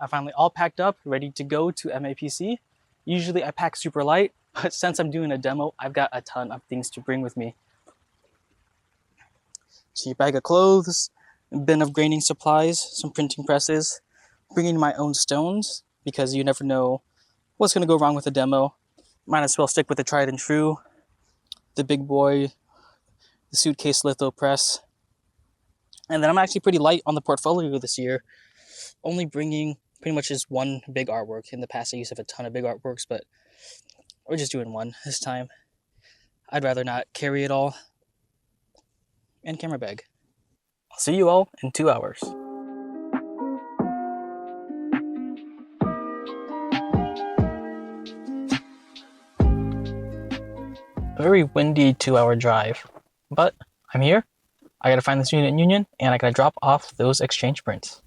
I finally all packed up, ready to go to MAPC. Usually I pack super light, but since I'm doing a demo, I've got a ton of things to bring with me. So your bag of clothes, a bin of graining supplies, some printing presses, bringing my own stones, because you never know what's gonna go wrong with a demo. Might as well stick with the tried and true, the big boy, the suitcase litho press. And then I'm actually pretty light on the portfolio this year, only bringing pretty much just one big artwork. In the past I used to have a ton of big artworks, but we're just doing one this time. I'd rather not carry it all. And camera bag. I'll see you all in 2 hours. A very windy 2-hour drive, but I'm here. I gotta find this unit in Union, and I gotta drop off those exchange prints.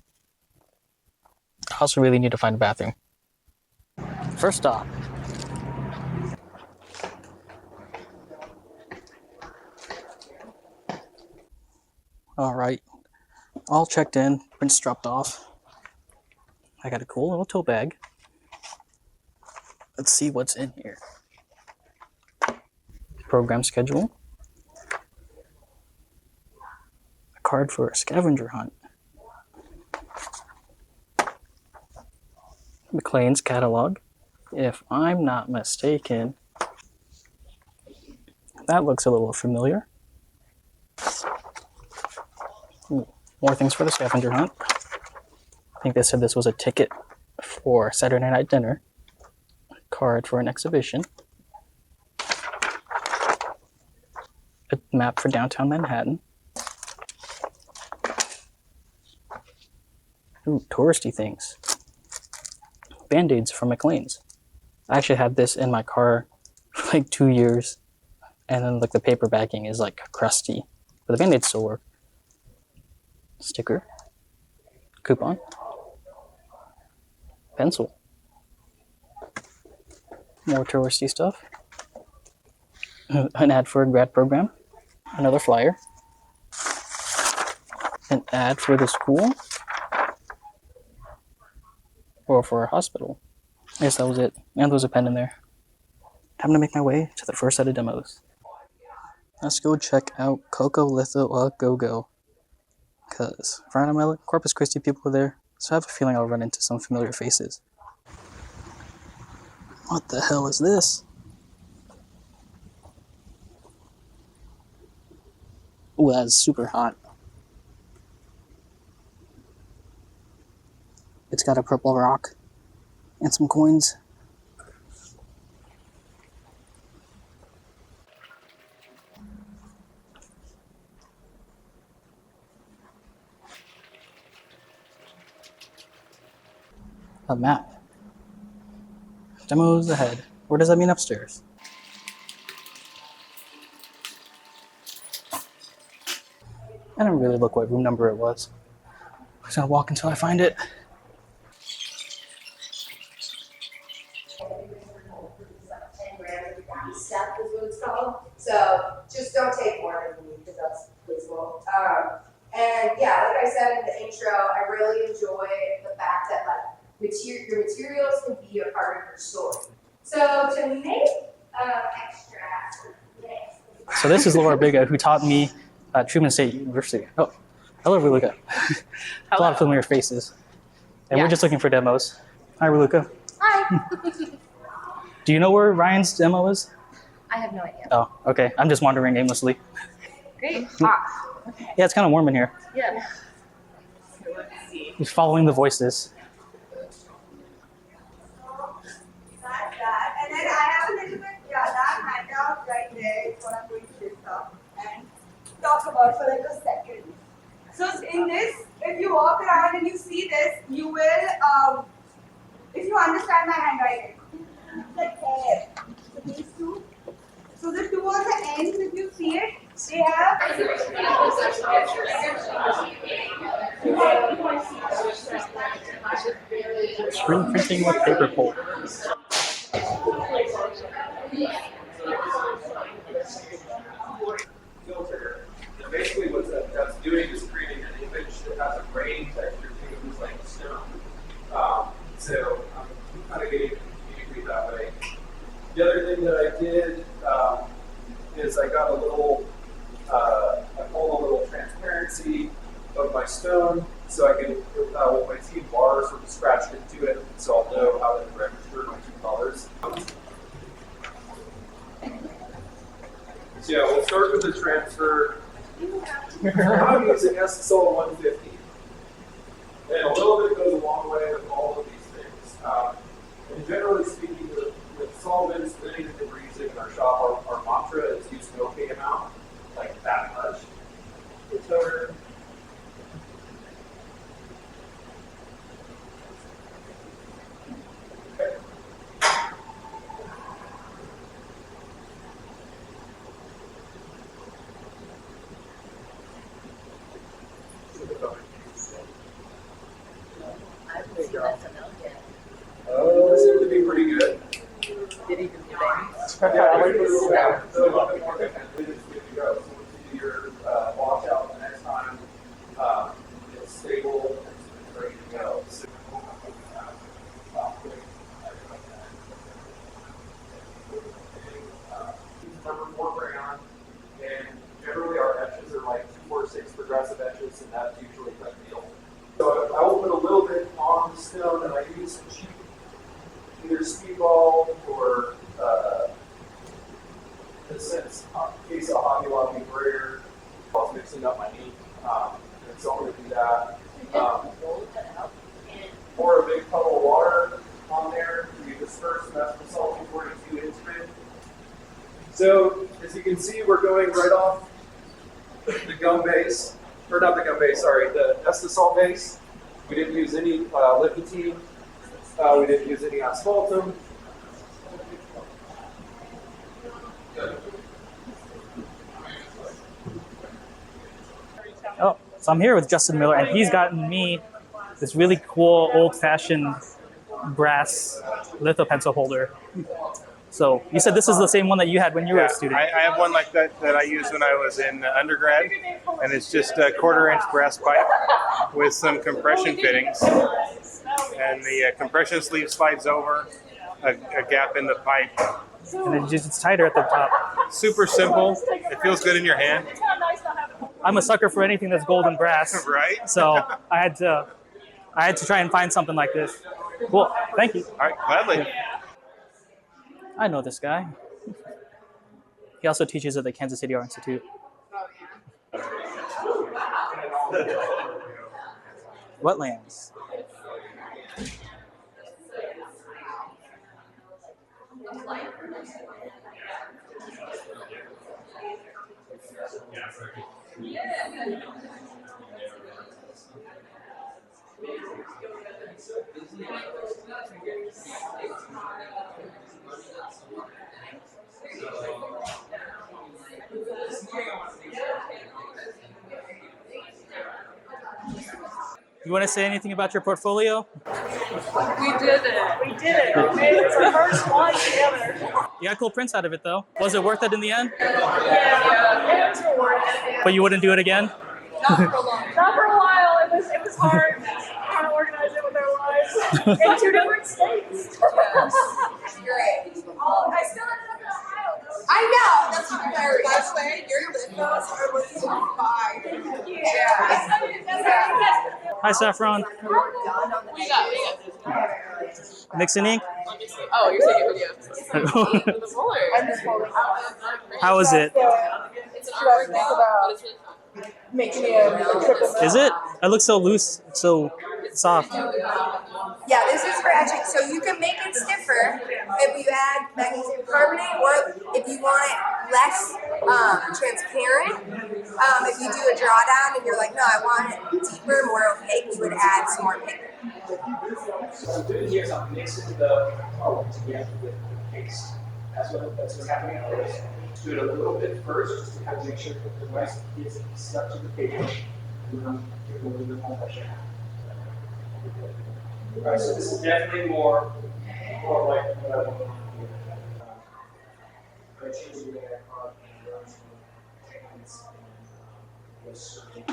I also really need to find a bathroom. First stop. All right, all checked in, prints dropped off. I got a cool little tote bag. Let's see what's in here. Program schedule. A card for a scavenger hunt. McLean's catalog. If I'm not mistaken, that looks a little familiar. Ooh, more things for the scavenger hunt. I think they said this was a ticket for Saturday night dinner. A card for an exhibition. A map for downtown Manhattan. Ooh, touristy things. Band-Aids from McLean's. I actually had this in my car for like 2 years, and then like the paper backing is like crusty, but the Band-Aids still work. Sticker. Coupon. Pencil. More touristy stuff. An ad for a grad program. Another flyer. An ad for the school. Or for a hospital. I guess that was it. And there was a pen in there. Time to make my way to the first set of demos. Let's go check out Coco Litho a Go-Go. Because Friday night, Corpus Christi people are there, so I have a feeling I'll run into some familiar faces. What the hell is this? Ooh, that's super hot. It's got a purple rock and some coins. A map. Demos ahead. Where does that mean upstairs? I didn't really look what room number it was. I'm just gonna walk until I find it. Step is what it's called. So just don't take more than you need because that's wasteful. And yeah, like I said in the intro, I really enjoy the fact that like your materials can be a part of your story. So to make extracts. So this is Laura Biga, who taught me at Truman State University. Oh, hello, Reluca. A lot of familiar faces. And we're just looking for demos. Hi, Reluca. Hi. Do you know where Ryan's demo is? I have no idea. Oh, okay. I'm just wandering aimlessly. Great. Hot. Okay. Yeah, it's kind of warm in here. Yeah. So let's see. Just following the voices. And then I have a little bit, that handout right there is what I'm going to lift up and talk about for like a second. So in this, if you walk around and you see this, you will, if you understand my handwriting, like hair. So these two. So the two on the ends, if you see it, they have. Screen printing with paper pulp. Basically, what that's doing is creating an image that has a grain texture to it, like snow. So I'm kind of getting angry that way. The other thing that I did is I got a little, I pulled a little transparency of my stone so I can, with my team bars sort of scratched into it, so I'll know how to register my two colors. So yeah, we'll start with the transfer. I'm using SSL 150. And a little bit goes a long way with all of these things. And generally speaking, with solvents, anything that we're using in our shop, our mantra is use an okay amount, like that much. It's over. Okay. This seems to be pretty good. Did he do that? Yeah, a little bit more dependent, it's good to go. So once you do your washout the next time, it's stable, it's ready to go. So, number 4 crayon, and generally our etches are like 2, 4, 6 progressive etches, and that's usually the deal. So I will put a little bit on the stone, and I use some cheap either speedball or in a sense, case of Hobby Lobby brayer. I was mixing up my ink, and so I'm going to do that. Pour a big puddle of water on there. You disperse that salty 42 instrument. So as you can see, we're going right off the gum base, or not the gum base, sorry, the Estisol base. We didn't use any nicotine. We didn't use any asphaltum. Oh, so I'm here with Justin Miller, and he's gotten me this really cool old-fashioned brass litho pencil holder. So you said this is the same one that you had when you were a student. I have one like that I used when I was in undergrad, and it's just a 1/4-inch brass pipe with some compression fittings, and the compression sleeve slides over a gap in the pipe. And it's tighter at the top. Super simple. It feels good in your hand. I'm a sucker for anything that's gold and brass. Right? So I had to try and find something like this. Cool. Thank you. All right, gladly. I know this guy. He also teaches at the Kansas City Art Institute. Wetlands. You want to say anything about your portfolio? We did it. We did it. It's our first one together. You got cool prints out of it, though. Was it worth it in the end? Yeah, it was rewarding. But you wouldn't do it again? Not for a long time. Not for a while. It was hard trying to organize it with our lives in 2 different states. Great. Oh, I still ended up in Ohio though. I know, that's not very. By the way, your lithos are looking fire. Yeah. Hi, Saffron. We got Mixing ink? Oh, you're taking video. The roller. How is it? It's an artwork now, but it's really fun. Making me a triple. Is it? It looks so loose, so soft. Yeah, this is for etching, so you can make it stiffer if you add magnesium carbonate, or if you want it less transparent. If you do a drawdown and you're like, no, I want it deeper, more opaque, you would add some more pigment. What I'm doing here is I'm mixing the color together with the paste. That's what's happening. I'm just do it a little bit first, just to kind of make sure that the rest is stuck to the paper. And then I'm doing a little bit more pressure. All right, so this is definitely more like what I want to do. I'm changing the icon and run some techniques and was searching.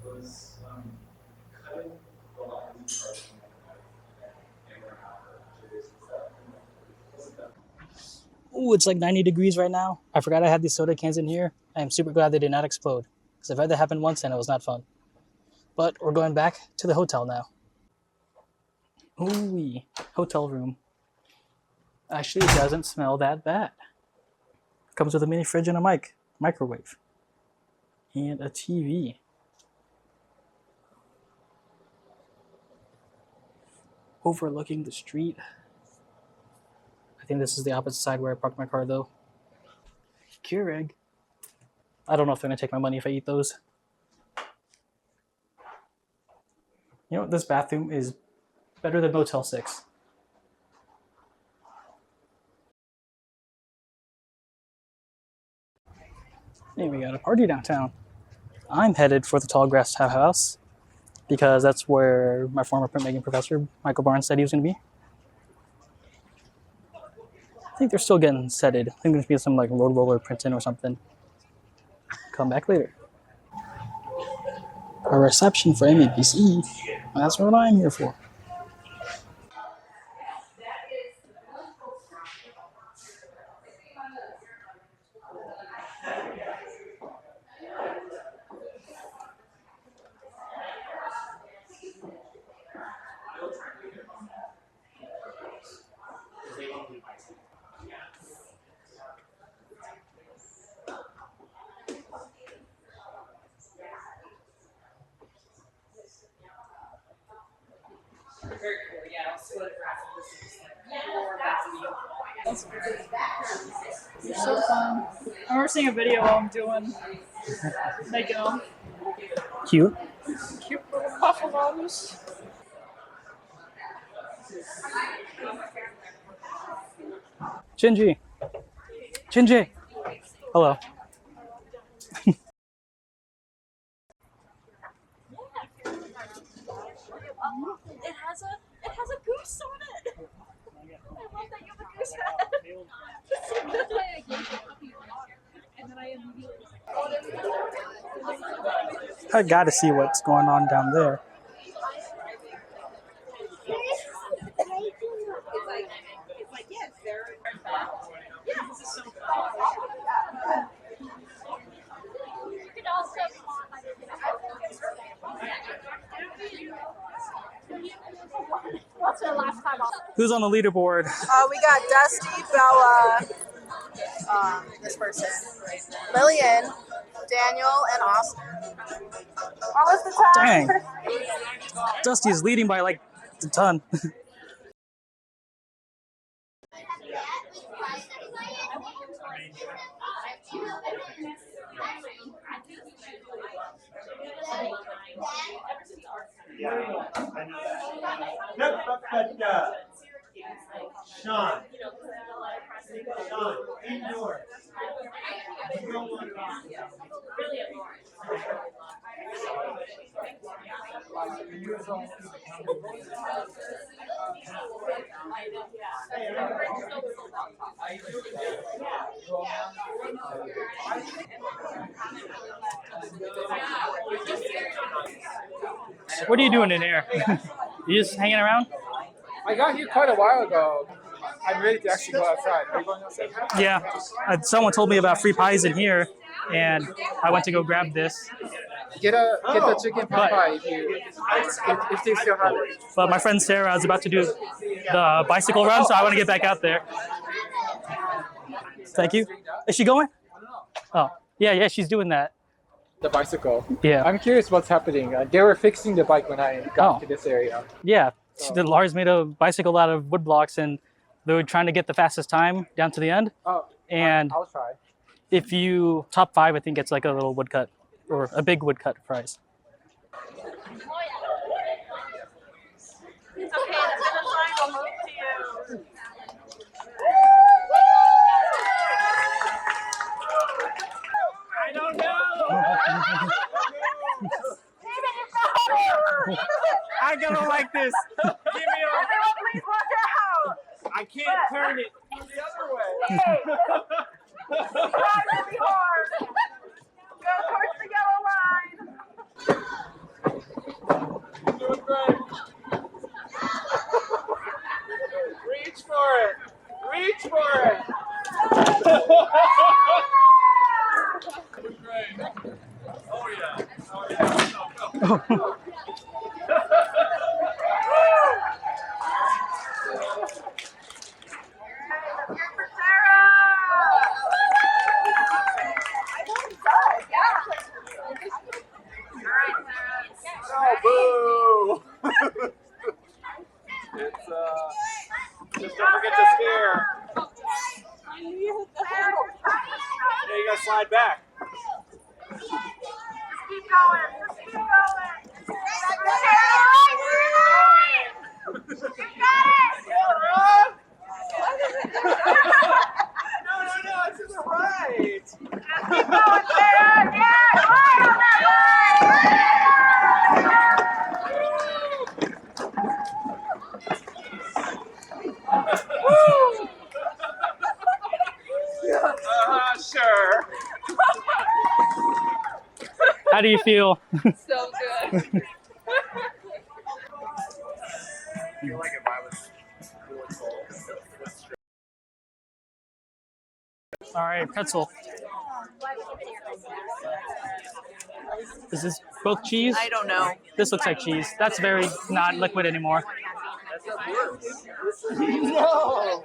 Was cutting a lot. Ooh, it's like 90 degrees right now. I forgot I had these soda cans in here. I am super glad they did not explode because I've had that happen once and it was not fun. But we're going back to the hotel now. Ooh, hotel room. Actually, it doesn't smell that bad. Comes with a mini fridge and a microwave, and a TV. Overlooking the street. I think this is the opposite side where I parked my car though. Keurig. I don't know if they're gonna take my money if I eat those. You know what? This bathroom is better than Motel 6. Hey, we got a party downtown. I'm headed for the Tall Grass House because that's where my former printmaking professor, Michael Barnes, said he was going to be. I think they're still getting setted. I think there's going to be some like road roller printing or something. Come back later. A reception for MAPC. That's what I'm here for. They're so fun. I remember seeing a video while I'm making them. Cute. Cute little buffaloes. Shinji. Shinji. Hello. It has a goose on it. I love that you have a goose head. I gotta see what's going on down there. Who's on the leaderboard? We got Dusty, Bella, this person, Lillian, Daniel, and Austin. What was the time? Dang. Dusty is leading by like a ton. Sean, indoors. You don't want to What are you doing in here? You just hanging around? I got here quite a while ago. I'm ready to actually go outside. Are you going outside? Yeah. Someone told me about free pies in here, and I went to go grab this. Get the chicken pot pie if they still have it. But my friend Sarah is about to do the bicycle run, so I want to get back out there. Thank you. Is she going? Oh, yeah, she's doing that. The bicycle. Yeah. I'm curious what's happening. They were fixing the bike when I got to this area. Yeah. Lars made a bicycle out of wood blocks, and they were trying to get the fastest time down to the end. Oh, and I'll try. If you top 5, I think it's like a little woodcut or a big woodcut prize. It's okay, the finish line will move to you. I don't know. I don't like this. Give me a. Please watch out! I can't turn it the other way. Try really hard. Go towards the yellow line. You're doing great. Reach for it. Reach for it. do you feel? So good. I feel like if I was doing both. All right, pretzel. Is this both cheese? I don't know. This looks like cheese. That's very not liquid anymore. No.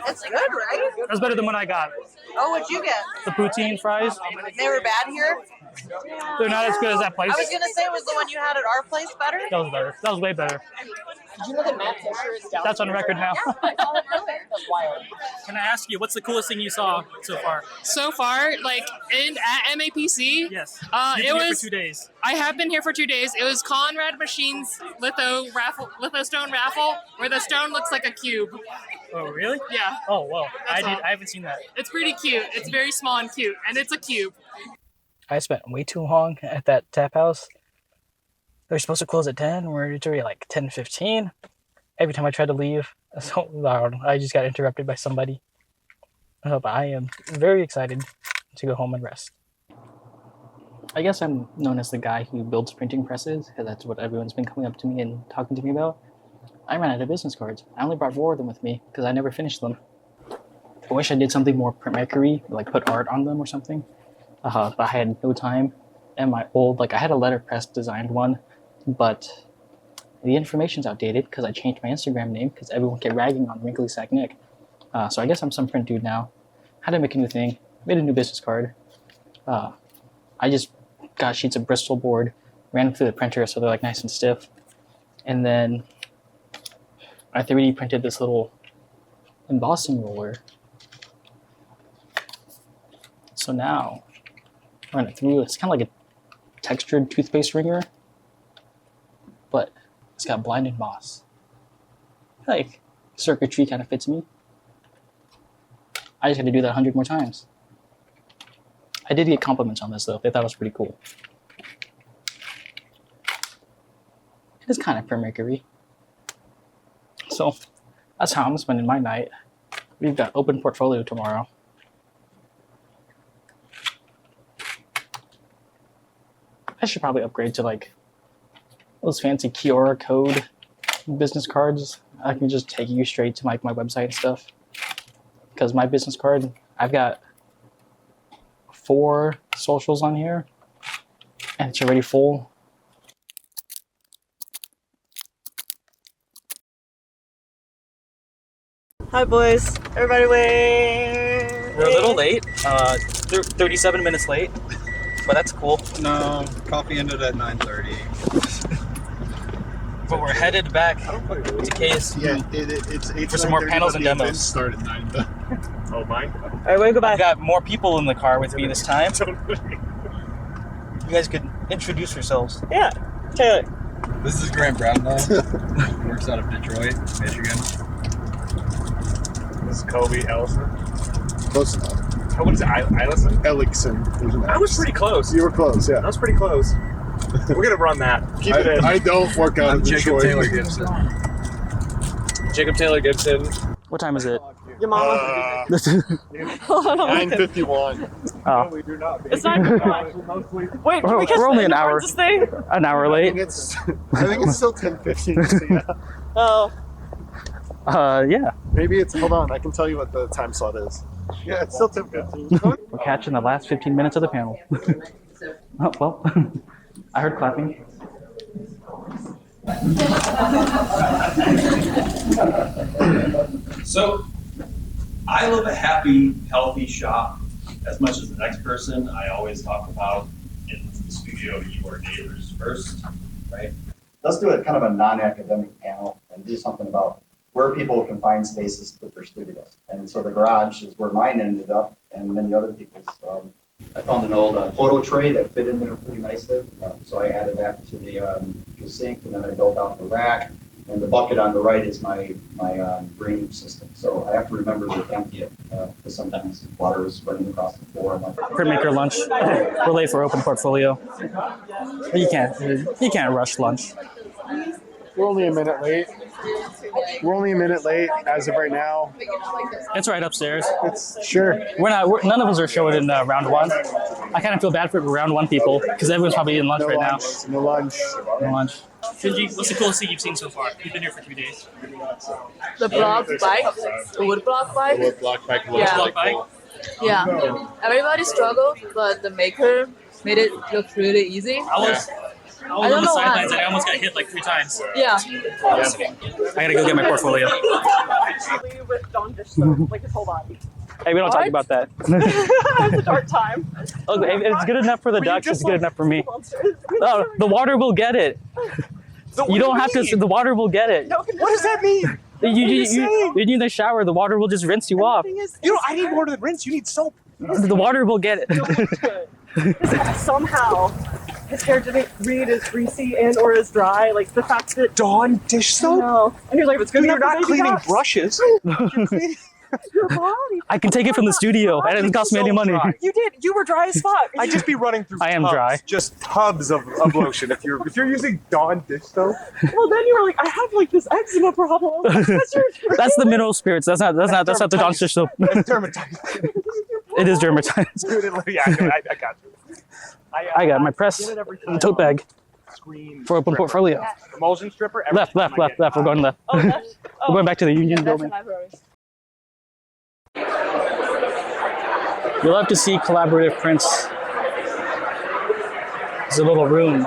It's good, right? That's better than what I got. Oh, what'd you get? The poutine fries. They were bad here? They're not as good as that place. I was going to say, was the one you had at our place better? That was better. That was way better. Did you know that Matt Fisher is down? That's on record now. I saw him earlier. That's wild. Can I ask you, what's the coolest thing you saw so far? So far, like at MAPC, Yes. it You've been here was. for 2 days. I have been here for 2 days. It was Conrad Machine's litho stone raffle, where the stone looks like a cube. Oh, really? Yeah, Oh, well. That's all. I haven't seen that. it's pretty cute. It's very small and cute, and it's a cube. I spent way too long at that tap house. They were supposed to close at 10. We're already like 10:15. Every time I tried to leave, it's so loud. I just got interrupted by somebody. But I am very excited to go home and rest. I guess I'm known as the guy who builds printing presses, because that's what everyone's been coming up to me and talking to me about. I ran out of business cards. I only brought 4 of them with me because I never finished them. I wish I did something more printmakery, like put art on them or something. But I had no time. And my old, I had a letterpress designed one, but the information's outdated because I changed my Instagram name because everyone kept ragging on Wrinkly Sack Nick. So I guess I'm some print dude now. Had to make a new thing. Made a new business card. I just got sheets of Bristol board, ran them through the printer so they're nice and stiff. And then I 3D printed this little embossing roller. So now, run it through. It's kind of like a textured toothpaste wringer, but it's got blinded moss. Circuitry kind of fits me. I just had to do that 100 more times. I did get compliments on this though. They thought it was pretty cool. It's kind of printmakery. So that's how I'm spending my night. We've got open portfolio tomorrow. I should probably upgrade to those fancy QR code business cards. I can just take you straight to my website and stuff. Because my business card, I've got 4 socials on here, and it's already full. Hi, boys. Everybody wait. We're a little late, 37 minutes late, but that's cool. No, coffee ended at 9:30. But we're headed back to KSU. Yeah, it's For some more panels and demos. Start at 9 though. Oh, mine? All right, we're gonna go I've back. got more people in the car with me this time. You guys could introduce yourselves. Yeah, Taylor. This is Grant Brownbaugh. Works out of Detroit, Michigan. This is Kobe Ellison. Close enough. What is it? Ellison? Ellickson. There's an I was X. pretty close. You were close, yeah. I was pretty close. We're gonna run that. Keep it in. I don't work out I'm in Jacob Detroit. Taylor Gibson. Jacob Taylor Gibson. What time is it? Your mama. 9:51. Oh, We do not. It's not. Wait, can we catch we're only an the hour. this thing? An hour I late. think it's still 10:15. So yeah. Oh, Yeah. Maybe it's. Hold on, I can tell you what the time slot is. Yeah, it's still 10:15. We're catching the last 15 minutes of the panel. Oh, well, I heard clapping. So, I live a happy, healthy shop. As much as the next person, I always talk about in the studio, you are neighbors first, right? Let's do a kind of a non-academic panel and do something about where people can find spaces to put their studios. And so the garage is where mine ended up, and many other people's. I found an old photo tray that fit in there pretty nicely, so I added that to the sink, and then I built out the rack. And the bucket on the right is my drain system. So I have to remember to empty it because sometimes water is running across the floor. Printmaker lunch. We're late for open portfolio. But you can't rush lunch. We're only a minute late. We're only a minute late as of right now. It's right upstairs. It's sure. None of us are showing in round one. I kind of feel bad for round one people because everyone's probably eating lunch right now. No lunch. No lunch. Shinji, what's the coolest thing you've seen so far? You've been here for 3 days. The block bike, the wood block bike. The wood block bike. Yeah. Block bike? Yeah. Everybody struggled, but the maker made it look really easy. I was on the sidelines and I almost got hit like 3 times. Yeah. I gotta go get my portfolio. With Dawn dish soap, like his whole body. Hey, we don't talk about that. It's a dark time. Okay, if it's good enough for the ducks, it's good enough for me. No, the water will get it. You don't have to. The water will get it. What does that mean? You need a shower. The water will just rinse you off. I need more than rinse. You need soap. The water will get it. Somehow, his hair didn't read as greasy and or as dry. Like the fact that Dawn dish soap. No. And you're like, it's good. You're not cleaning brushes. Your body. I can take it from the studio. It doesn't cost me any money. You did. You were dry as fuck. I'd just be running through. I am dry. Just tubs of lotion. If you're using Dawn dish soap. Well, then you were like, I have like this eczema problem. That's the mineral spirits. That's not the Dawn dish soap. It's dermatitis. It is dermatitis. Yeah, I got you. I got my press tote bag for open portfolio. Emulsion stripper. Left. We're going left. We're going back to the Union building. You'll have to see collaborative prints. It's a little room.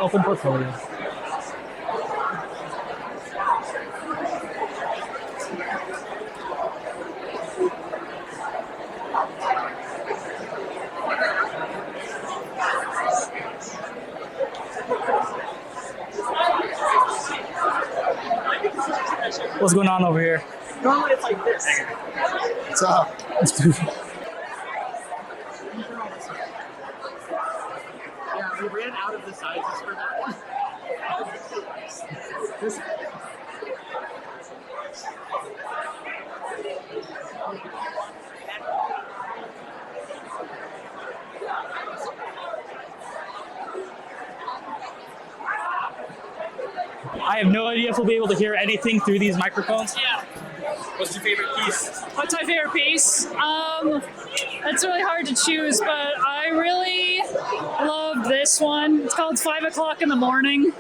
Open portfolio. What's going on over here? Normally it's like this. What's up? Yeah, we ran out of the sizes for that one. I have no idea if we'll be able to hear anything through these microphones. Yeah. What's your favorite piece? What's my favorite piece? It's really hard to choose, but I really love this one. It's called 5 o'clock in the morning,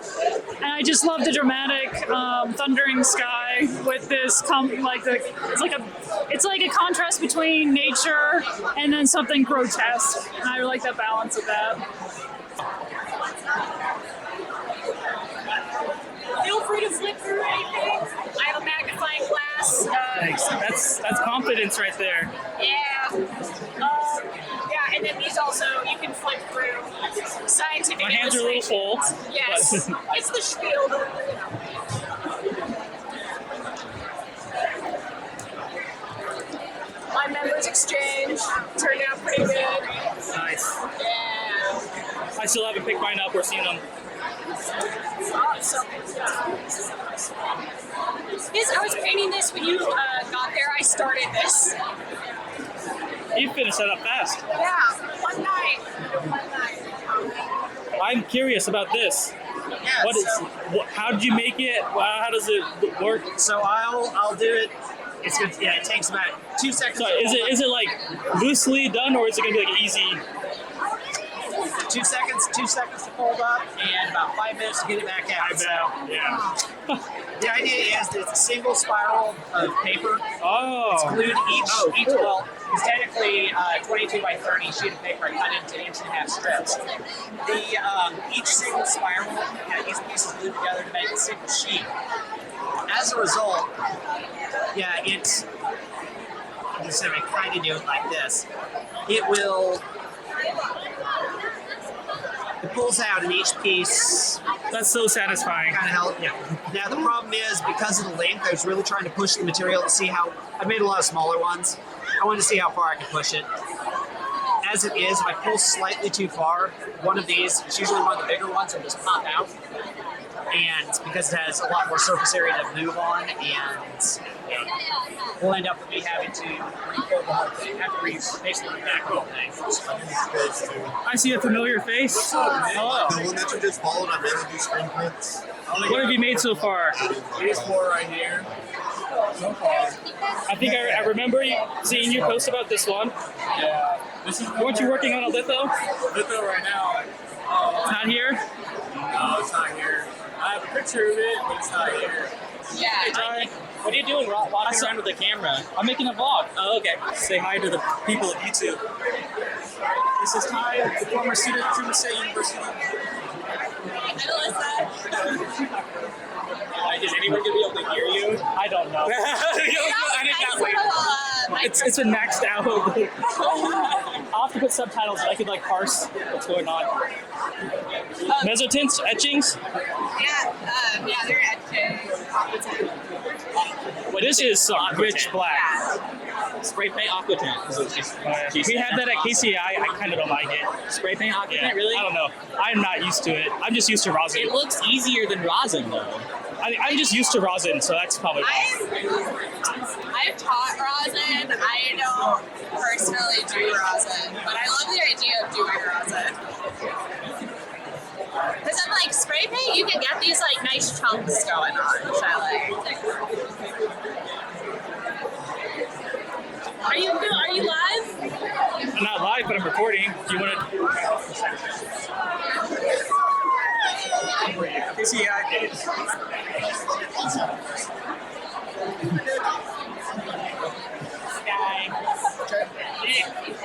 and I just love the dramatic thundering sky with this it's like a contrast between nature and then something grotesque, and I like that balance of that. Feel free to flip through anything. I have a magnifying glass. Thanks. That's confidence right there. Yeah. Yeah, and then these also, you can flip through scientific My hands are a little full. Yes. It's the spiel. My members exchange turned out pretty good. Nice. Yeah. I still haven't picked mine up or seen them. Awesome. Yes, I was painting this when you got there. I started this. You finished that up fast. Yeah, one night. I'm curious about this. Yes. How did you make it? How does it work? So I'll do it. It's good. Yeah, it takes about 2 seconds. So is it like loosely done, or is it gonna be like easy? 2 seconds to fold up, and about 5 minutes to get it back out. I bet. Yeah. The idea is that it's a single spiral of paper. Oh. It's glued each well, it's technically 22 by 30 sheet of paper cut into 1.5-inch strips. Each single spiral, each piece is glued together to make a single sheet. As a result, it's just going to kind of do it like this. It pulls out in each piece That's so satisfying. Kind of help. Yeah. Now the problem is because of the length, I was really trying to push the material to see how. I made a lot of smaller ones. I wanted to see how far I could push it. As it is, if I pull slightly too far, one of these, it's usually one of the bigger ones, will just pop out. And because it has a lot more surface area to move on, and we'll end up with me having to rebuild the whole thing, have to basically back the whole thing. I see a familiar face. Hello. The one that you just followed, I mainly do screen prints. What have you made so far? These four right here. So far. I think I remember seeing you post about this one. Yeah. Weren't you working on a litho? Litho right now. It's not here? No, it's not here. I have a picture of it, but it's not here. Yeah. Hey, Ty. What are you doing walking around with the camera? I'm making a vlog. Oh, okay. Say hi to the people of YouTube. This is Ty, the former student at Truman State University. Is anyone going to be able to hear you? I don't know. It's been maxed out. I'll have to put subtitles so I could like parse what's going on. Mesotints, etchings? Yeah, they're etching. What this is some rich black. Spray paint aqua tint. We had that at KCI. I kind of don't like it. Spray paint aqua tint, really? I don't know. I'm not used to it. I'm just used to rosin. It looks easier than rosin, though. I'm just used to rosin, so that's probably I've taught rosin. I don't personally do rosin, but I love the idea of doing rosin. Because I'm like, spray paint, you can get these like nice chunks going on, which I like. Are you live? I'm not live, but I'm recording. Do you want to? KCI.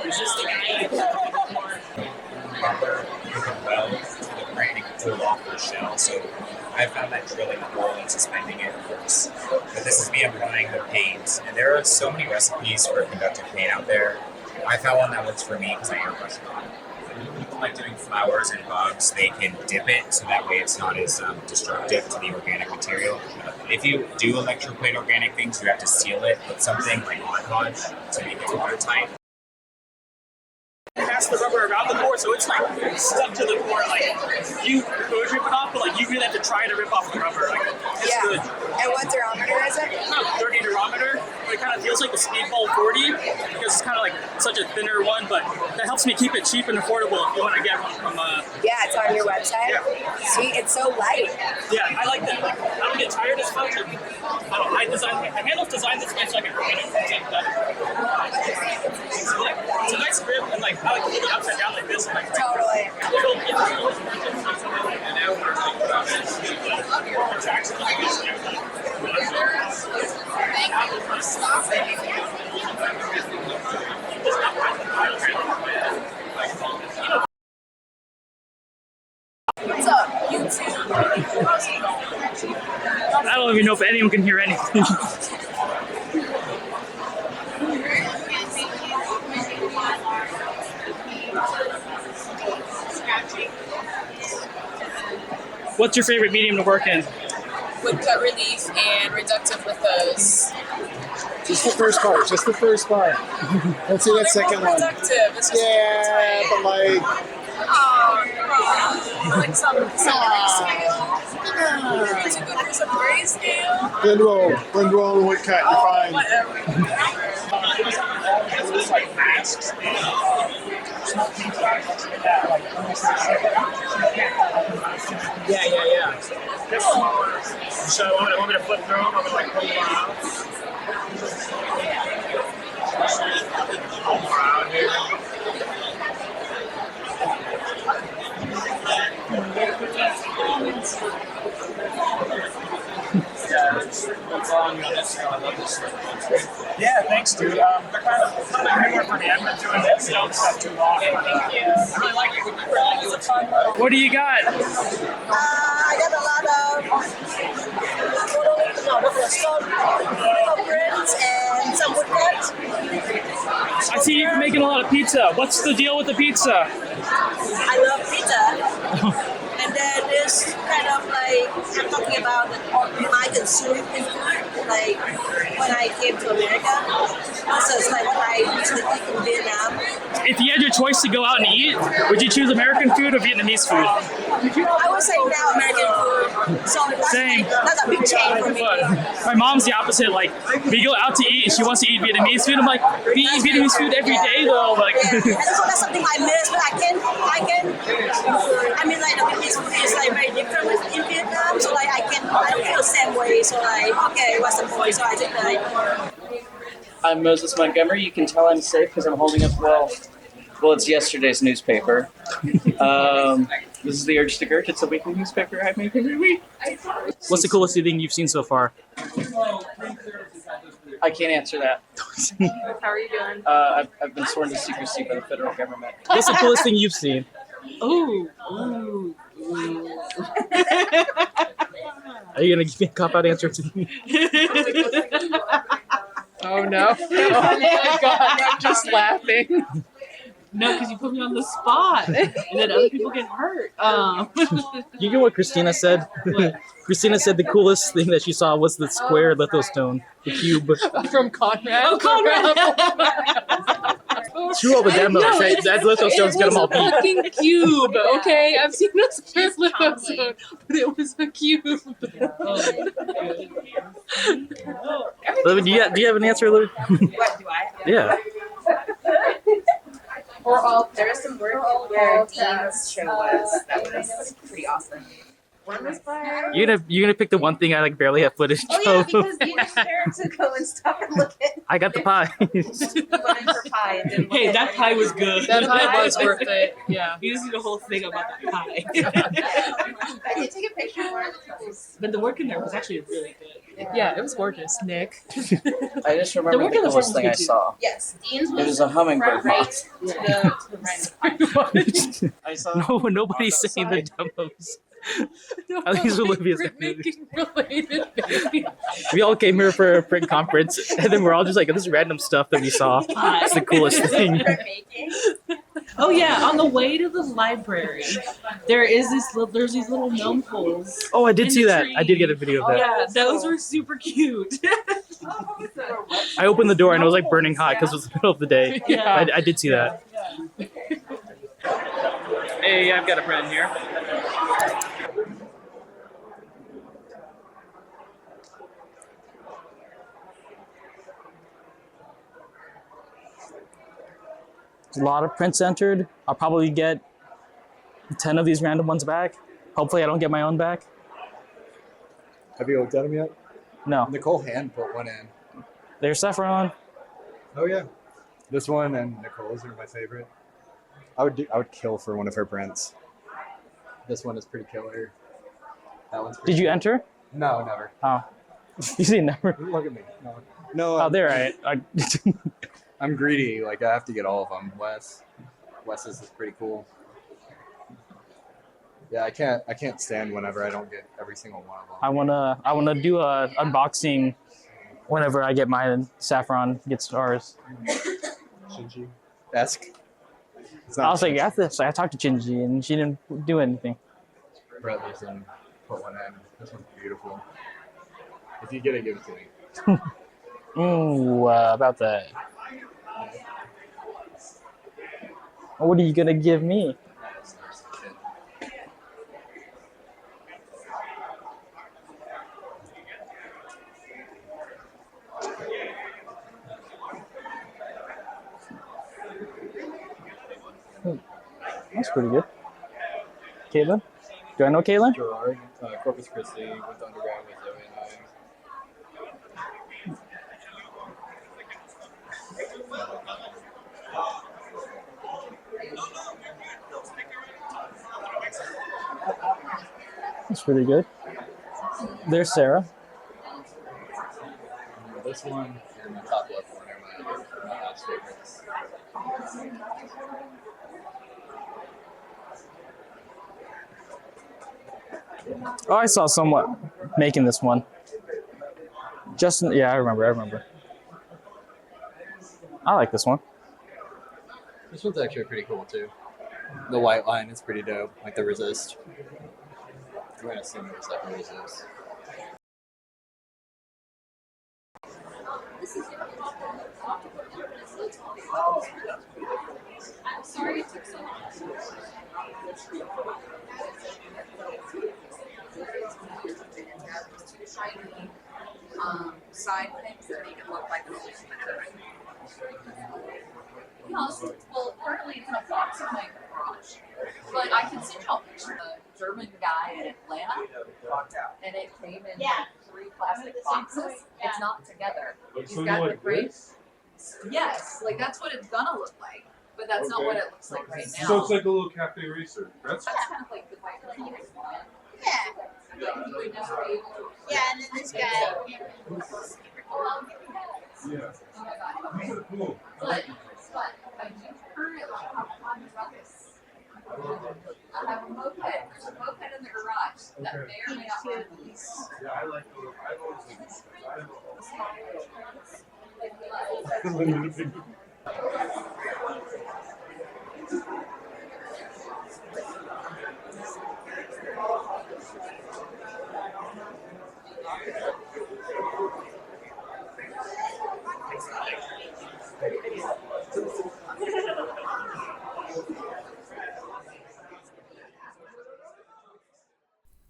It's just the guy the branding to pull off the shell. So I found that drilling a hole and suspending it works. But this is me applying the paint. And there are so many recipes for conductive paint out there. I found one that works for me because I airbrush it on. People like doing flowers and bugs, they can dip it so that way it's not as destructive to the organic material. If you do electroplate organic things, you have to seal it with something like Mod Podge to make it watertight. Pass the rubber around the core, so it's like stuck to the core. Like you could rip it off, but like you really have to try to rip off the rubber. Like it's good. And what durometer is it? It's not 30 durometer, but it kind of feels like the Speedball 40 because it's kind of like such a thinner one. But that helps me keep it cheap and affordable if you want to get one from. Yeah, it's on your website. Yeah. Sweet, it's so light. Yeah, I like that. Like, I don't get tired as much. I handle design this way so I can write it. It's a nice grip and like I like to put it upside down like this. And, like, totally. What's up, YouTube? I don't even know if anyone can hear anything. What's your favorite medium to work in? Woodcut relief and reductive lithos. Just the first part. Just the first part. Let's see that second one. Reductive. It's just Yeah, but like. Oh, like some grayscale. Is it good for some grayscale? Blend roll, and woodcut. You're fine. Whatever. It's like masks. Yeah. So I'm gonna flip through them. I'm gonna like pull them out. Around here. Yeah, thanks, dude. They're kind of newer for me. I've been doing this stuff too long. I really like it. What do you got? I got a lot of prints and some woodcuts. I see you're making a lot of pizza. What's the deal with the pizza? I love pizza. And then is kind of like, I'm talking about my consuming food, like when I came to America. So it's like what I usually eat in Vietnam. If you had your choice to go out and eat, would you choose American food or Vietnamese food? I would say now American food. So that's a big change for me. My mom's the opposite. Like, we go out to eat and she wants to eat Vietnamese food. I'm like, we eat Vietnamese food every day though. Like, and so that's something I miss, but I mean, like the Vietnamese food is like very different in Vietnam, so like I don't feel the same way. So like, okay, what's the point? So I think like. I'm Moses Montgomery. You can tell I'm safe because I'm holding up, well, it's yesterday's newspaper. This is the Urge to Gert. It's a weekly newspaper I make every week. what's the coolest thing you've seen so far? I can't answer that. How are you doing? I've been sworn to secrecy by the federal government. What's the coolest thing you've seen? Ooh. Are you gonna give me a cop-out answer to me? Oh no. Oh my god, I'm just laughing. No, because you put me on the spot, and then other people get hurt. You know what Christina said? What? Christina said the coolest thing that she saw was the square lithostone, the cube. From Conrad. Oh, Conrad! Through all the demos, that lithostone's got them all It was a beat. fucking cube, okay? I've seen a square lithostone, but it was a cube. Lily, do you have an answer, Lily? What do I have? Yeah. There was some work where Dean's show was that was pretty awesome. One was by. You're gonna pick the one thing I like barely have footage Oh yeah, of. because Dean was there to go and stop and look at. I got the pie. Went in for pie and then Hey, that pie was good. That pie was worth it. Yeah. You just need a whole thing about that pie. I did take a picture of one of the people's. But the work in there was actually really good. Yeah, it was gorgeous, Nick. I just remember the coolest thing I saw. Yes, Dean's It was a hummingbird front right moth. to the right. I saw Nobody's saying the demos. At least Olivia's related. We all came here for a print conference, and then we're all just like, this random stuff that we saw. It's the coolest thing. Oh yeah, on the way to the library, there's these little gnome holes. Oh, I did in see the that. tree. I did get a video of that. Yeah, those were super cute. I opened the door and it was like burning hot because it was the middle of the day. Yeah. I did see that. Hey, I've got a print here. There's a lot of prints entered. I'll probably get 10 of these random ones back. Hopefully I don't get my own back. Have you looked at them yet? No. Nicole Hand put one in. There's saffron. Oh yeah, this one and Nicole's are my favorite. I would kill for one of her prints. This one is pretty killer. That one's. Did you enter? No, never. Oh, you see, never. Look at me. No. Oh, they're right. I'm greedy. Like I have to get all of them. Wes's is pretty cool. Yeah, I can't stand whenever I don't get every single one of them. I wanna do a unboxing whenever I get mine. Saffron gets ours. Shinji. Esque. I was like, I talked to Shinji and she didn't do anything. Brotherson put one in. This one's beautiful. If you get it, give it to me. Ooh, about that. What are you gonna give me? That's pretty good. Caitlin? Do I know Caitlin? Gerard, Corpus Christi, went to undergrad with Zoe and That's pretty good. There's Sarah. This one and the top left one are my house favorites. Oh, I saw someone making this one. Justin, yeah, I remember. I like this one. This one's actually pretty cool too. The white line is pretty dope, like the resist. gonna assume there's like reasons. I'm sorry it took so long. Shiny side things that make it look like it's just no, well, currently it's in a box in my garage, but I can send y'all a picture of a German guy in Atlanta, and it came in like 3 plastic boxes. It's not together. He's got the great. Yes, like that's what it's gonna look like, but that's not what it looks like right now. So it's like a little cafe research. That's kind of like the way that he was born. Yeah. Like he would never be able to. Yeah, and then this guy. yeah. Oh my god. These are cool. But I do currently have one ruckus. I have a moped. There's a moped in the garage that may or may not run the lease. Yeah, I like those. I've always liked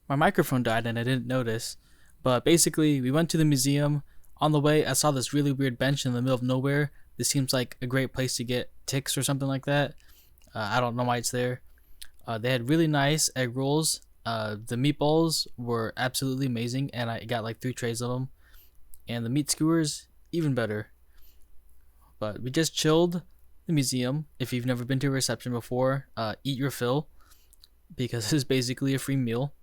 My microphone died and I didn't notice. But basically, we went to the museum. On the way, I saw this really weird bench in the middle of nowhere. This seems like a great place to get ticks or something like that. I don't know why it's there. They had really nice egg rolls. The meatballs were absolutely amazing, and I got like 3 trays of them. And the meat skewers, even better. But we just chilled the museum. If you've never been to a reception before, eat your fill, because it's basically a free meal.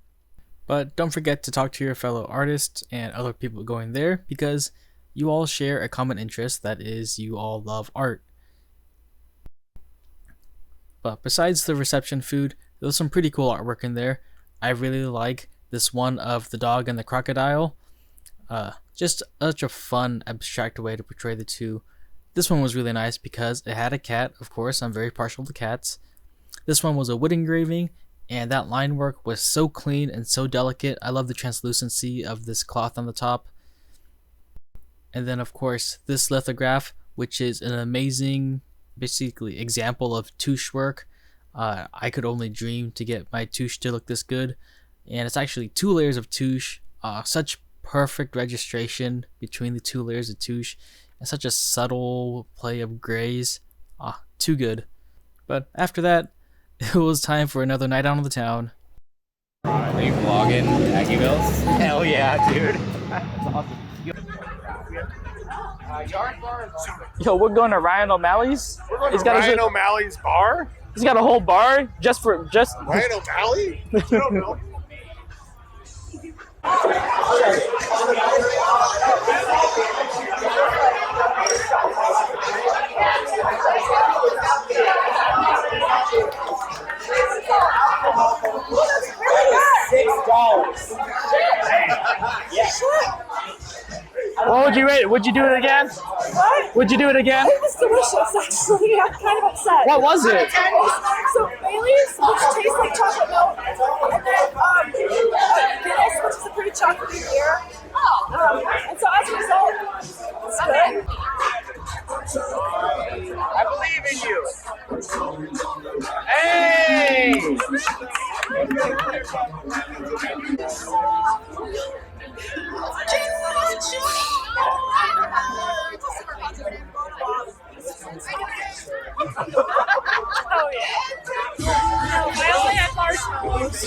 But don't forget to talk to your fellow artists and other people going there, because you all share a common interest, that is, you all love art. But besides the reception food, there was some pretty cool artwork in there. I really like this one of the dog and the crocodile. Just such a fun, abstract way to portray the two. This one was really nice because it had a cat. Of course, I'm very partial to cats. This one was a wood engraving, and that line work was so clean and so delicate. I love the translucency of this cloth on the top. And then, of course, this lithograph, which is an amazing, basically, example of touche work. I could only dream to get my touche to look this good. And it's actually 2 layers of touche. Such perfect registration between the 2 layers of touche. And such a subtle play of grays. Too good. But after that, it was time for another night out on the town. Are you vlogging Aggie Bills? Hell yeah, dude. That's awesome. Yo, we're going to Ryan O'Malley's. We're going to Ryan O'Malley's bar? He's got a whole bar just for Ryan O'Malley? You don't know. $6. Yeah. What would you rate it? Would you do it again? What? Would you do it again? It was delicious, actually. I'm kind of upset. What was it? So Bailey's, which tastes like chocolate milk, and then Guinness, which is a pretty chocolatey beer. And so as a result, it's good. I believe in you. Hey! Oh yeah. No, I only had marshmallows.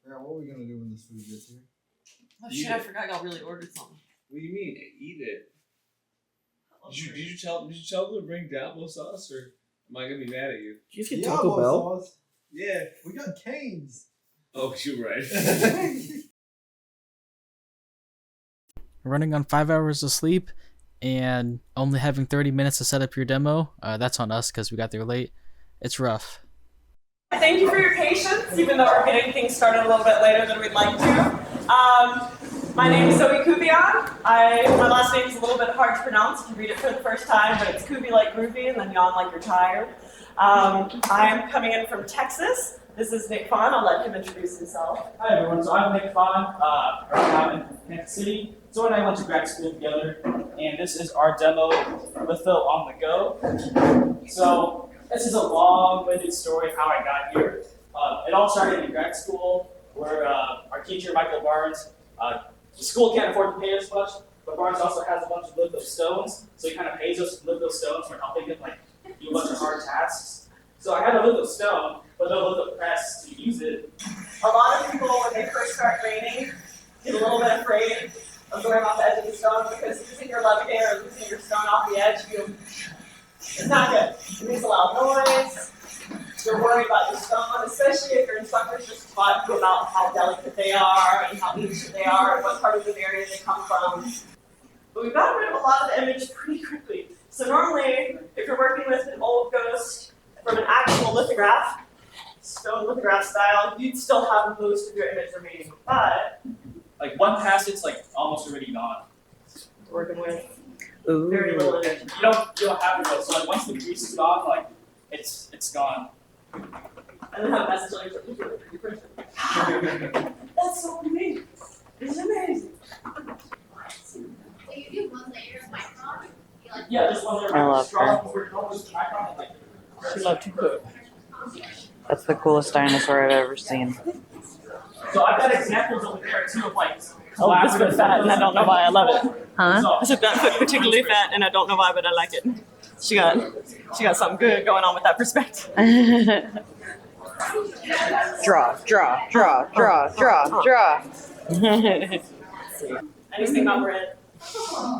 Yeah, what are we gonna do when this food gets here? Oh shit, I forgot y'all really ordered something. What do you mean? Eat it. Did you tell them to bring Diablo sauce, or am I gonna be mad at you? Did you get Taco Bell? Sauce? Yeah. We got Cane's. Oh, you're right. Running on 5 hours of sleep, and only having 30 minutes to set up your demo, that's on us because we got there late. It's rough. Thank you for your patience, even though we're getting things started a little bit later than we'd like to. My name is Zoe Kubian. My last name is a little bit hard to pronounce if you read it for the first time, but it's Kubi like groovy and then yawn like you're tired. I'm coming in from Texas. This is Nick Fahn. I'll let him introduce himself. Hi everyone, so I'm Nick Fahn, right now in Kansas City. Zoe and I went to grad school together, and this is our demo, Litho on the Go. So this is a long-winded story of how I got here. It all started in grad school, where our teacher, Michael Barnes, the school can't afford to pay us much, but Barnes also has a bunch of litho stones, so he kind of pays us litho stones for helping him do a bunch of hard tasks. So I had a litho stone, but no litho press to use it. A lot of people, when they first start grading, get a little bit afraid of going off the edge of the stone because losing your levigator or losing your stone off the edge, it's not good. It makes a loud noise. You're worried about your stone, especially if your instructors just taught you about how delicate they are and how ancient they are and what part of the area they come from. But we've gotten rid of a lot of the image pretty quickly. So normally, if you're working with an old ghost from an actual lithograph, stone lithograph style, you'd still have most of your image remaining. But One pass, it's almost already gone. Working with very little image. You don't have to go. So once the grease is gone, it's gone. And then have a message on your printer. That's so amazing. It's amazing. So you do one layer of micron? Yeah, just one layer. I love her. She loved to cook. That's the coolest dinosaur I've ever seen. So I've got examples over there too of Oh, this foot fat, and I don't know why I love it. Huh? I said that foot particularly fat, and I don't know why, but I like it. She got something good going on with that perspective. Draw. Anything about bread?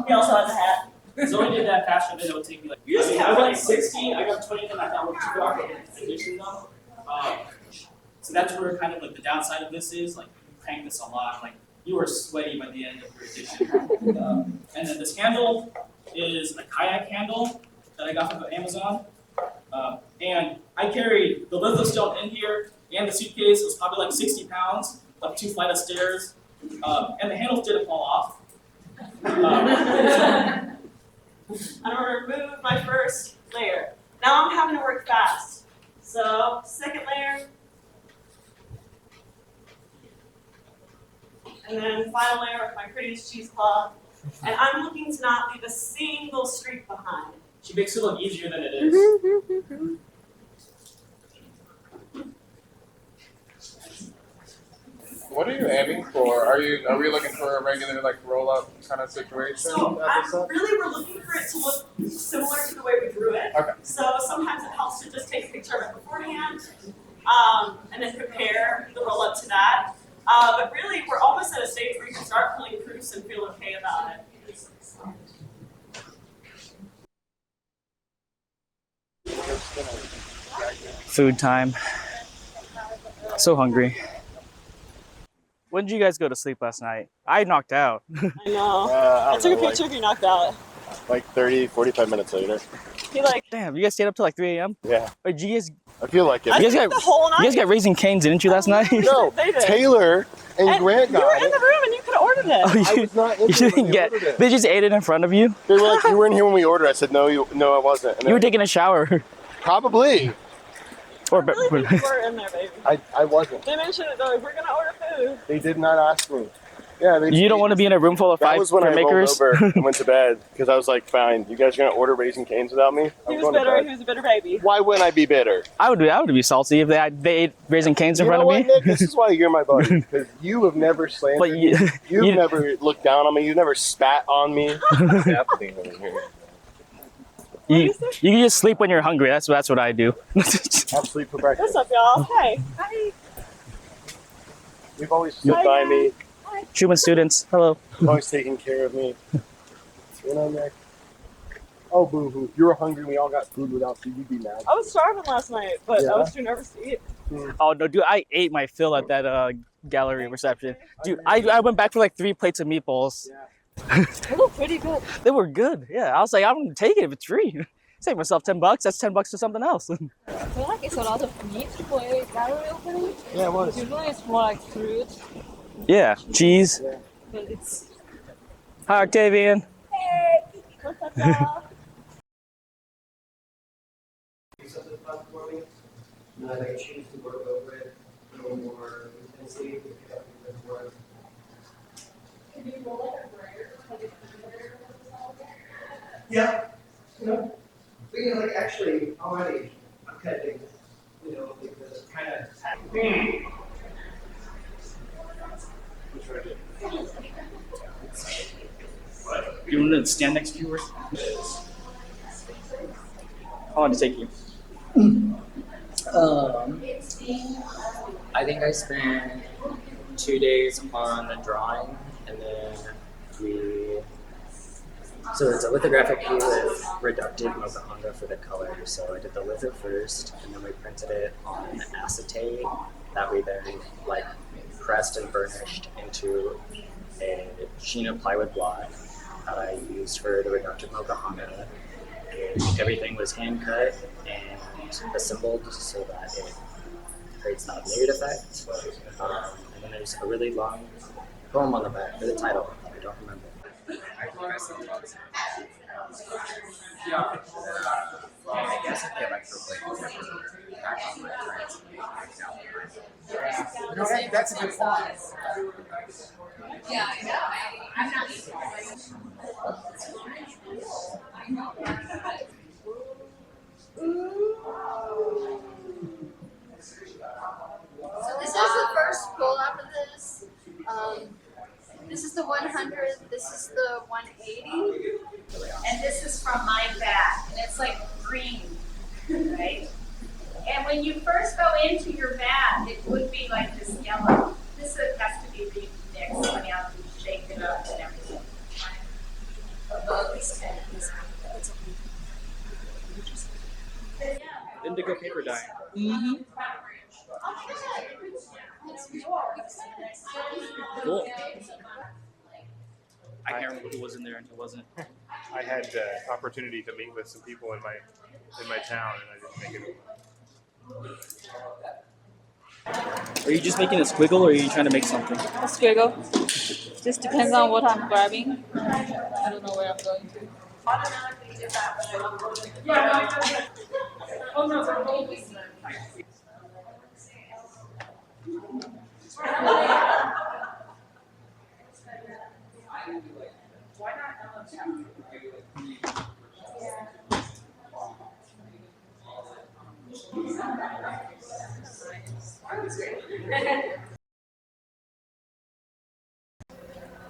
He also has a hat. So I did that faster than it would take me. I went 16, I got 20, and I got 2 hours of addition though. So that's where kind of the downside of this is. You crank this a lot. You are sweaty by the end of your addition. And then this handle is a kayak handle that I got from Amazon. And I carried the litho stone in here and the suitcase. It was probably 60 pounds up 2 flights of stairs. And the handles didn't fall off. I'm going to remove my first layer. Now I'm having to work fast. So, second layer. And then final layer with my prettiest cheesecloth. And I'm looking to not leave a single streak behind. She makes it look easier than it is. What are you aiming for? Are we looking for a regular roll up kind of situation? So we're looking for it to look similar to the way we drew it. Okay. So sometimes it helps to just take a picture of it beforehand, and then compare the roll up to that. But really, we're almost at a stage where you can start pulling proofs and feel okay about it. Food time. So hungry. When did you guys go to sleep last night? I knocked out. I know. I took a picture of you knocked out. 30, 45 minutes later. Damn, you guys stayed up till 3 a.m.? Yeah. Wait, did you guys? I feel like it. You guys got Raising Cane's, didn't you, last night? No, Taylor and Grant got You were in the room and you could have ordered it. Oh, I was not in you there when didn't we get. ordered it. They just ate it in front of you. They were like, "You weren't here when we ordered." I said, "No, I wasn't." And You were taking a shower. Probably. I really think you were in there, baby. I wasn't. They mentioned it though. We're gonna order food. They did not ask me. Yeah, You don't want to be in a room full of that 5 was when I rolled printmakers? over and went to bed because I was like, "Fine, you guys are gonna order Raising Cane's without me." He was bitter. He was a bitter baby. Why wouldn't I be bitter? I would be salty if they ate Raising Cane's in You front know of what, me. Nick? This is why you're my buddy because you have never slandered But me. You've you- never looked down on me. You've never spat on me. What's happening over here? You can just sleep when you're hungry. That's what I do. I'll sleep for breakfast. What's up, y'all? Hey. Hi. You've always stood by me. Truman students, hello. You've always taken care of me. You know, Nick? Oh, boo-hoo. If you were hungry and we all got food without food, you'd be mad. I was starving last night, but Yeah? I was too nervous to eat. Oh no, dude! I ate my fill at that gallery reception. Dude, I went back for 3 plates of meatballs. They look pretty good. They were good. Yeah, I was like, I'm gonna take it if it's free. Save myself $10. That's $10 to something else. I feel like it's a lot of meat for a gallery opening. Yeah, it was. Usually it's more like fruit, Yeah, cheese. but it's. Hi, Octavian. Something fun for me, and I choose to work over it a little more intensely to pick up the work. Yeah, like actually already I'm kind of, because kind of. You want to stand next to you? How long did it take you? I think I spent 2 days on the drawing, and then so it's a lithographic key with reductive Mokahanga for the color. So I did the litho first, and then we printed it on acetate that we then pressed and burnished into a Sheena plywood block that I used for the reductive Mokahanga. And everything was hand cut and assembled so that it creates that layered effect. And then there's a really long poem on the back for the title that I don't remember. I guess if the electroplate was ever back on my friends, that's a good point. Yeah, I know. I'm not sure. So this is the first pull up of this. This is the 100. This is the 180. And this is from my vat, and it's like green, right? And when you first go into your vat, it would be like this yellow. This has to be remixed when you have to shake it up and everything. Indigo paper dye. Mm-hmm. Cool. I can't remember who was in there and who wasn't. I had opportunity to meet with some people in my town, and I didn't make it. Are you just making a squiggle, or are you trying to make something? A squiggle. Just depends on what I'm grabbing. I don't know where I'm going to.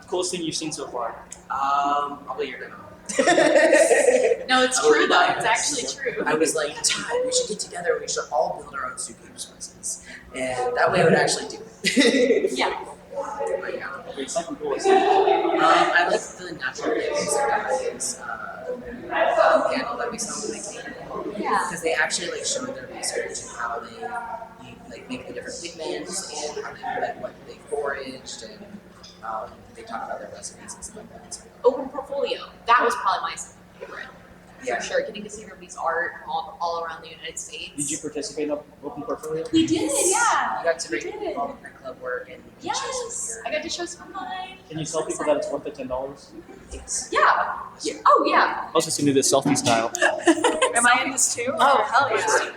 Coolest thing you've seen so far? Probably your demo. No, it's true though. It's actually true. I was like, Todd, we should get together. We should all build our own suitcase presents, and that way I would actually do it. Yeah. Wait, second coolest. I like the natural things panel that we saw when they came. Yeah. Because they actually showed their research and how they make the different pigments and how they what they foraged and they talk about their recipes and stuff like that. So. Open portfolio. That was probably my favorite. Yeah. For sure. Getting to see everybody's art all around the United States. Did you participate in Open Portfolio? We did, yeah. You got to bring all the print club work and yes. I got to show some of mine. Can you tell people that it's worth the $10? Yeah. Oh yeah. I was just gonna do this selfie style. Am I in this too? Oh hell yeah.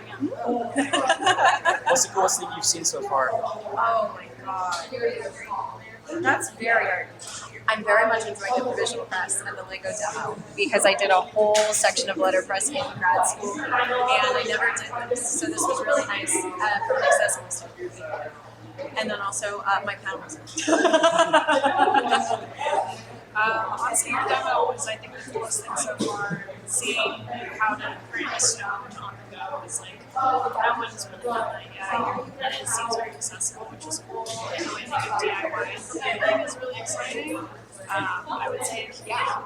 What's the coolest thing you've seen so far? Oh my god. That's very artistic. I'm very much enjoying the provisional press and the Lego demo because I did a whole section of letterpress in grad school and I never did this, so this was really nice from an accessible standpoint. And then also my panel was Honestly, your demo was, I think, the coolest thing so far. Seeing how to print a stone on the go is like, that one is really fun. And it seems very accessible, which is cool. And I think of DIY everything is really exciting. I would say, yeah.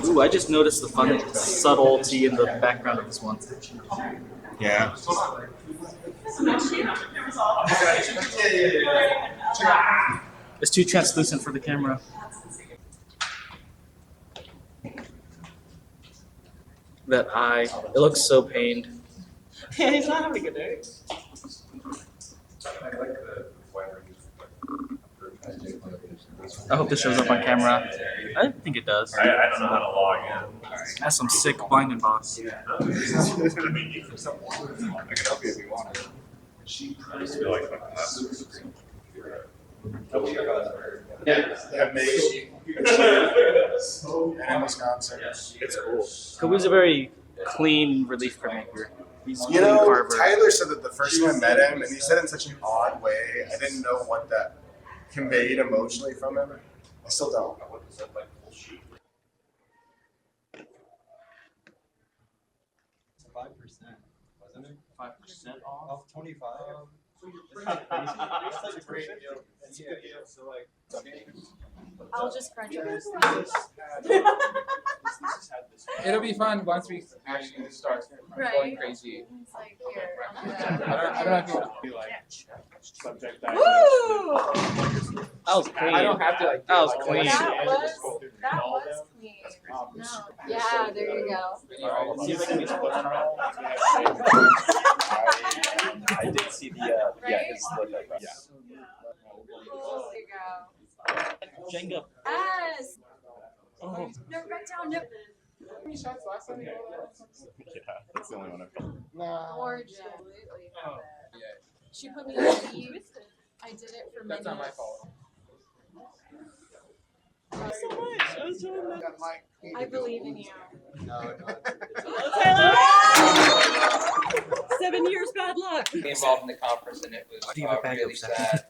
Ooh, Ooh, I just noticed the fun subtlety in the background of this one. Yeah. It's too translucent for the camera. That eye, it looks so pained. Yeah, he's not having a good day. I hope this shows up on camera. I think it does. I don't know how to log in. That's some sick blinding boss. I can help you if you want. I just feel like Yeah, maybe. And in Wisconsin. it's cool. Kobe's a very clean relief printmaker. He's a You clean know, carver. Tyler said that the first time I met him, and he said it in such an odd way, I didn't know what that conveyed emotionally from him. I still don't. 5%, wasn't it? 5% off. Off 25. I'll just crunch it. It'll be fun once we actually start going crazy. It's like, here, I don't know if you want to be like subject Woo! That was clean. I don't have to like. That was clean. That was clean. No. Yeah, there you go. See if I can be split on I did see the his split like that. There you go. Jenga. Yes. Oh. No, right down. No. How many shots last time? Yeah, that's the only one I've done. Gorgeous. Oh. She put me on leave. I did it for That's not my minutes. fault. Thanks so much. I was doing that. I believe in you. No. 7 years bad luck. Involved in the conference, and it was really sad.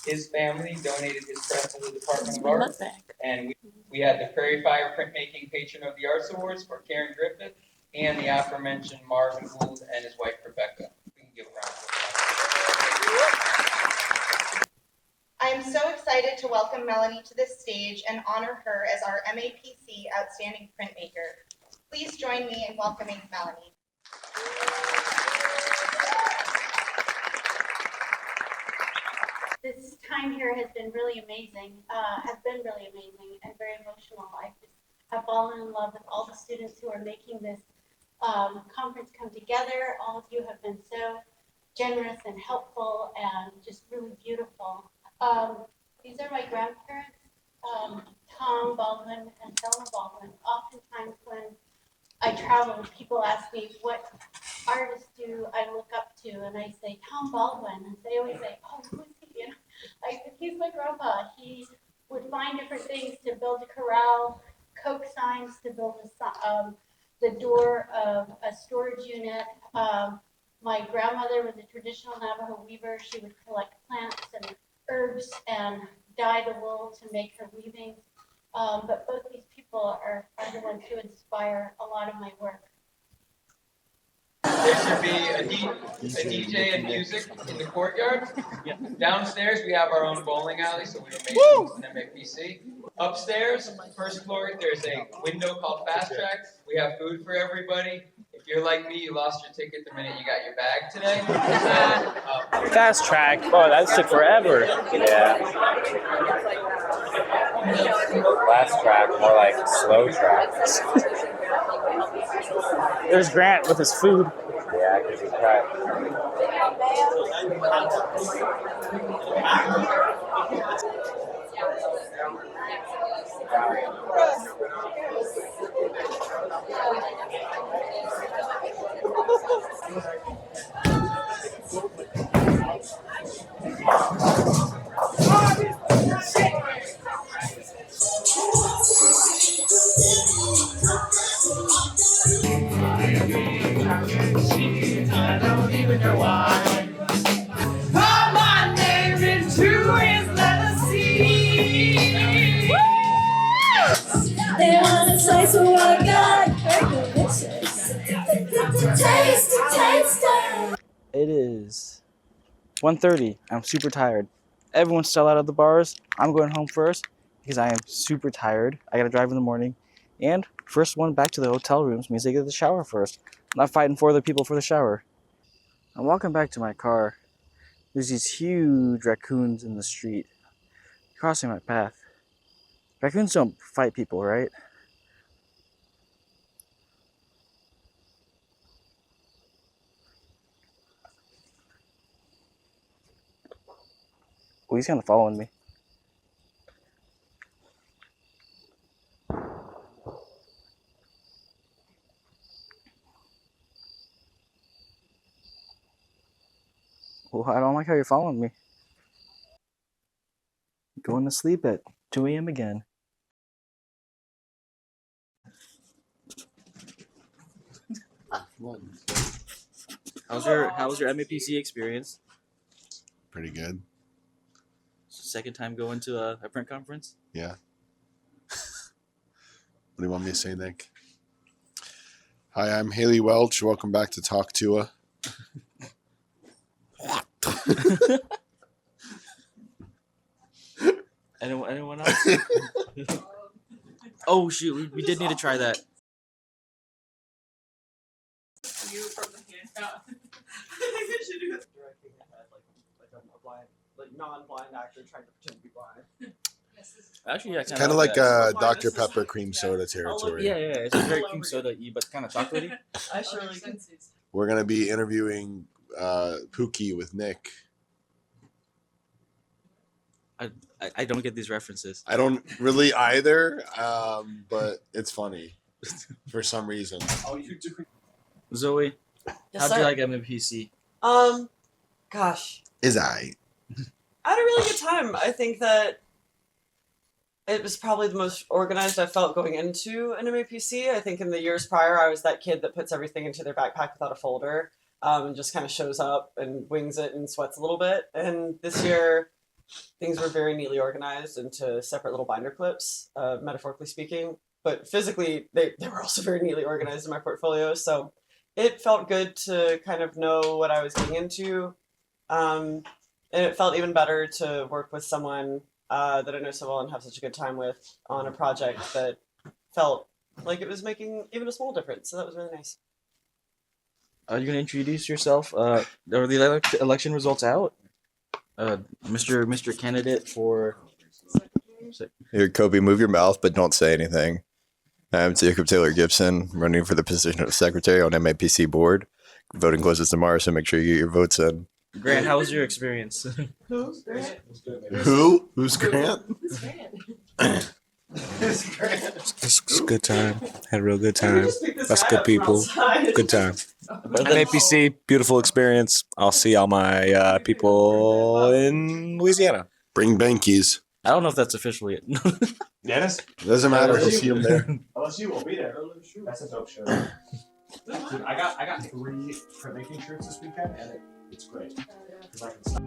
His family donated his press to the Department of Art, and we had the Prairie Fire Printmaking Patron of the Arts Awards for Karen Griffith, and the aforementioned Marvin Gould and his wife Rebecca. We can give a round of applause. I am so excited to welcome Melanie to this stage and honor her as our MAPC Outstanding Printmaker. Please join me in welcoming Melanie. This time here has been really amazing, and very emotional. I just have fallen in love with all the students who are making this conference come together. All of you have been so generous and helpful and just really beautiful. These are my grandparents, Tom Baldwin and Selma Baldwin. Oftentimes when I travel, people ask me what artist do I look up to, and I say Tom Baldwin, and they always say, "Oh, who is he?" You know, he's my grandpa. He would find different things to build a corral, Coke signs to build the door of a storage unit. My grandmother was a traditional Navajo weaver. She would collect plants and herbs and dye the wool to make her weavings. But both these people are the ones who inspire a lot of my work. There should be a DJ and music in the courtyard. Downstairs, we have our own bowling alley, so we were making an MAPC. Upstairs, first floor, there's a window called Fast Track. We have food for everybody. If you're like me, you lost your ticket the minute you got your bag today. Fast track. Oh, that took forever. Yeah. Last track, more like slow track. There's Grant with his food. Yeah, because he cut. I don't even know why. Call my name into his leather seat. They want to taste of what I got. Very delicious. Taste it. It is 1:30. I'm super tired. Everyone's still out of the bars. I'm going home first because I am super tired. I gotta drive in the morning, And first one back to the hotel rooms means they get the shower first. I'm not fighting for the people for the shower. I'm walking back to my car. There's these huge raccoons in the street crossing my path. Raccoons don't fight people, right? Oh, he's kind of following me. Well, I don't like how you're following me. Going to sleep at 2 a.m. again. How's your MAPC experience? Pretty good. Second time going to a print conference? Yeah. What do you want me to say, Nick? Hi, I'm Haley Welch. Welcome back to Talk to a. Anyone else? Oh shoot, we did need to try that. You from the handout. I think we should do it. Directing ahead, like a blind, like non-blind actor trying to pretend to be blind. Actually, yeah, It's kind of like Dr. Pepper cream soda territory. Yeah, it's very cream soda-y, but kind of chocolatey. I surely can. We're going to be interviewing Pookie with Nick. I don't get these references. I don't really either, but it's funny for some reason. Oh, you do. Zoe, Yes, how'd sir. you like MAPC? Gosh. I had a really good time. I think that it was probably the most organized I felt going into an MAPC. I think in the years prior, I was that kid that puts everything into their backpack without a folder and just kind of shows up and wings it and sweats a little bit. And this year, things were very neatly organized into separate little binder clips, metaphorically speaking. But physically, they were also very neatly organized in my portfolio. So it felt good to kind of know what I was getting into. And it felt even better to work with someone that I know so well and have such a good time with on a project that felt like it was making even a small difference. So that was really nice. Are you going to introduce yourself? Are the election results out? Mr. Candidate for... Here, Kobe, move your mouth, but don't say anything. I'm Jacob Taylor Gibson, running for the position of secretary on MAPC board. Voting closes tomorrow, so make sure you get your votes in. Grant, how was your experience? Who's Grant? Who? Who's Grant? It's a good time. Had a real good time. That's good people. Good time. MAPC, beautiful experience. I'll see all my people in Louisiana. Bring Bankies. I don't know if that's official yet. Dennis? Doesn't matter. We'll see him there. LSU will be there. That's a dope show. Dude, I got 3 printmaking shirts this weekend, and it's great. 'Cause I can stop.